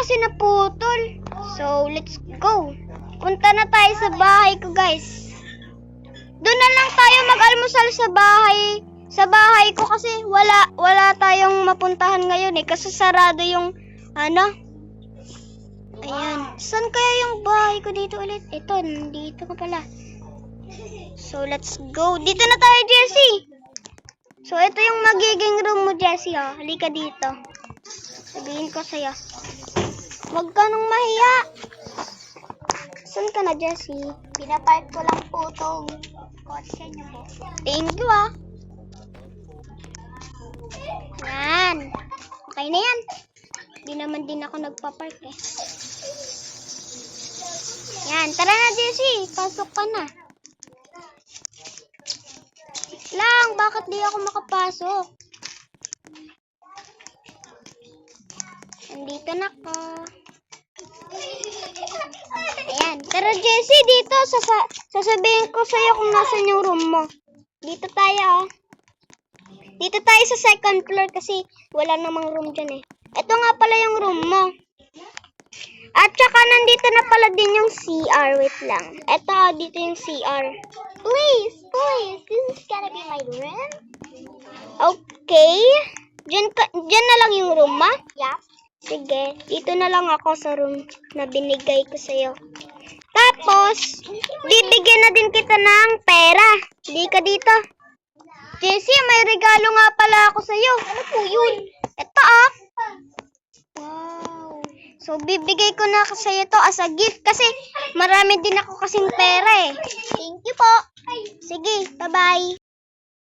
kasi naputol. So, let's go. Punta na tayo sa bahay ko, guys. Doon na lang tayo mag-almusal sa bahay. Sa bahay ko kasi wala tayong mapuntahan ngayon eh. Kasi sarado yung, ayan. Saan kaya yung bahay ko dito ulit? Ito, nandito ka pala. So, let's go. Dito na tayo, Jessie. So, ito yung magiging room mo, Jessie, oh. Halika dito. Sabihin ko sa'yo. Huwag ka nang mahiya. Saan ka na, Jessie? Pinapark ko lang po itong kotse niyo po. Thank you, ah. Yan. Okay na yan. Di naman din ako nagpa-park eh. Yan. Tara na, Jessie. Pasok ka na. Lang, bakit di ako makapasok? Nandito na ako. Ayan. Tara, Jessie, dito. Sasabihin ko sa'yo kung nasan yung room mo. Dito tayo, oh. Dito tayo sa second floor kasi wala namang room dyan eh. Ito nga pala yung room mo. At saka nandito na pala din yung CR. Wait lang. Ito, dito yung CR. Please, this is gonna be my room. Okay. Dyan na lang yung room mo? Yeah. Sige. Dito na lang ako sa room na binigay ko sa'yo. Tapos, bibigyan na din kita ng pera. Hindi ka dito. Jessie, may regalo nga pala ako sa'yo. Ano po yun? Ito, oh. Wow. So, bibigay ko na sa'yo to as a gift kasi marami din ako kasing pera eh. Thank you po. Sige, bye-bye.